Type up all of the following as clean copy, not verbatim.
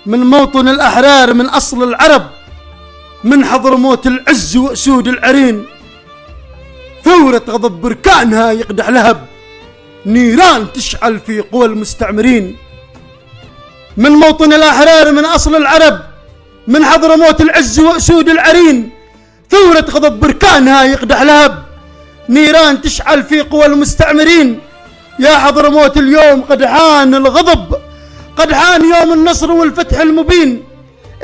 من موطن الأحرار من أصل العرب، من حضرموت العز وأسود العرين. ثورة غضب بركانها يقدح لهب، نيران تشعل في قوى المستعمرين. من موطن الأحرار من أصل العرب، من حضرموت العز وأسود العرين. ثورة غضب بركانها يقدح لهب، نيران تشعل في قوى المستعمرين. يا حضرموت اليوم قد حان الغضب، قد حان يوم النصر والفتح المبين.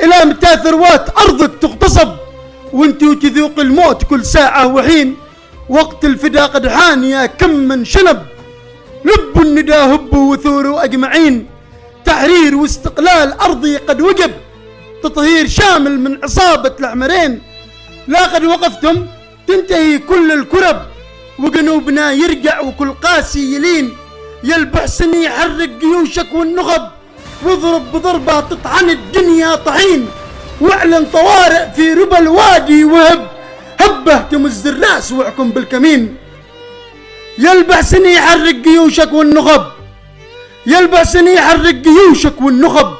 إلى متى ثروات أرضك تغتصب، وانتو تذوق الموت كل ساعة وحين. وقت الفدا قد حان يا كم من شنب، لبوا الندى هبوا وثوروا أجمعين. تحرير واستقلال أرضي قد وجب، تطهير شامل من عصابة الأحمرين. لا قد وقفتم تنتهي كل الكرب، وجنوبنا يرجع وكل قاسي يلين. يا البحسن يحرك جيوشك والنخب، واضرب بضربة تطحن الدنيا طحين. واعلن طوارئ في ربى الوادي وهب، هبه تمز الراس واحكم بالكمين. يا البحسن يحرك جيوشك والنخب، يا البحسن يحرك جيوشك والنخب،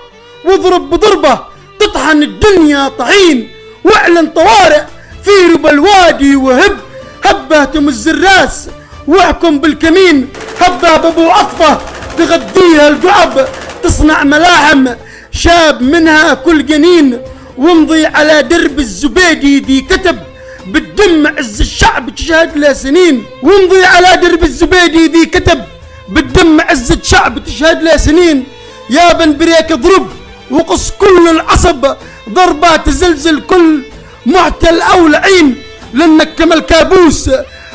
واضرب بضربة تطحن الدنيا طحين. واعلن طوارئ في ربى الوادي وهب، هبه تمز الراس واحكم بالكمين. هبه بابو عطفه تغذيها القعب، تصنع ملاحم شاب منها كل جنين. وامضي على درب الزبيدي ذي كتب، بالدم عز الشعب تشهد له سنين. وامضي على درب الزبيدي ذي كتب، بالدم عز الشعب تشهد له سنين. يا بن بريك اضرب وقص كل العصب، ضربات تزلزل كل معتل او لعين. لانك كما الكابوس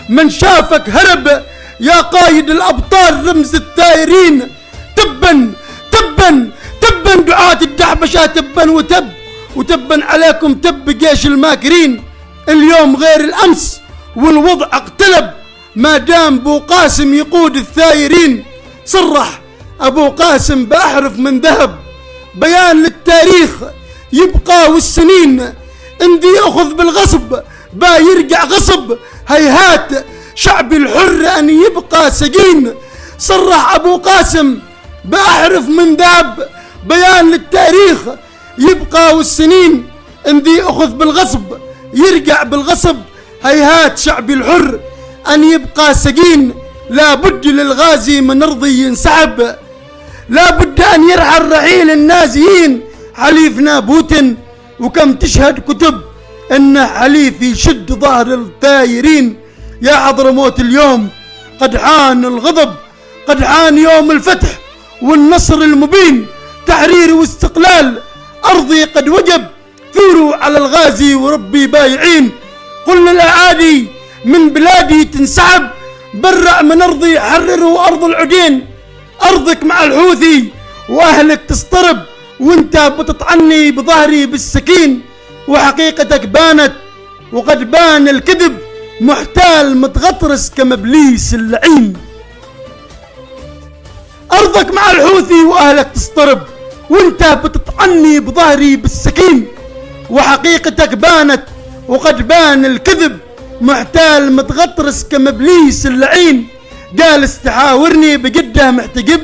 من شافك هرب، يا قايد الابطال رمز الثائرين. تبا تبا تبا دعاة الدحبشة، تبا وتبا عليكم تب جيش الماكرين. اليوم غير الامس والوضع اقتلب، ما دام بو قاسم يقود الثائرين. صرح ابو قاسم باحرف من ذهب، بيان للتاريخ يبقى والسنين. اندي اخذ بالغصب با يرجع غصب، هيهات شعبي الحر ان يبقى سجين. صرح ابو قاسم باحرف من ذهب، بيان للتاريخ يبقى والسنين. اندي اخذ بالغصب يرجع بالغصب، هيهات شعبي الحر ان يبقى سجين. لا بد للغازي من ارضي ينسحب، لا بد ان يرحل رحيل النازيين. حليفنا بوتين وكم تشهد كتب، ان حليف يشد ظهر الثايرين. يا حضرموت اليوم قد حان الغضب، قد حان يوم الفتح والنصر المبين. تحرير واستقلال أرضي قد وجب، ثوروا على الغازي وربي بايعين. قل للأعادي من بلادي تنسحب، برع من أرضي حرروا أرض العدين. أرضك مع الحوثي وأهلك تسترب، وانت بتطعني بظهري بالسكين. وحقيقتك بانت وقد بان الكذب، محتال متغطرس كمبليس اللعين. أرضك مع الحوثي وأهلك تسترب، وانت بتطعني بظهري بالسكين. وحقيقتك بانت وقد بان الكذب، محتال متغطرس كمبليس اللعين. جالس تحاورني بجده محتجب،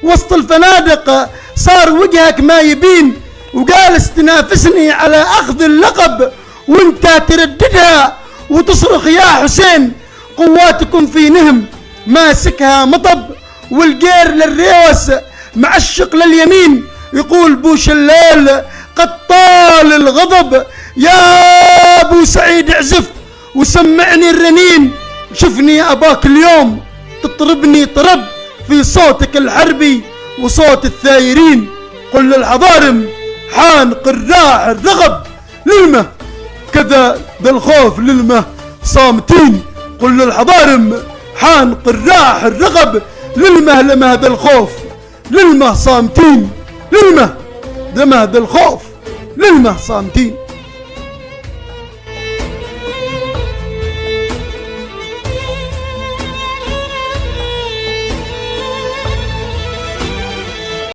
وسط الفنادق صار وجهك ما يبين. وجالس تنافسني على أخذ اللقب، وانت ترددها وتصرخ يا حسين. قواتكم في نهم ماسكها مطب، والجير للريوس معشق لليمين. يقول بوش الليل قد طال الغضب، يا ابو سعيد اعزف وسمعني الرنين. شفني اباك اليوم تطربني طرب، في صوتك الحربي وصوت الثايرين. قل للحضارم حان قراع الرغب، للمه كذا ذا الخوف للمه صامتين. قل للحضارم حان قراع الرغب، للمه لما ذا الخوف للمه صامتين. للمه لما ذا الخوف للمه صامتين.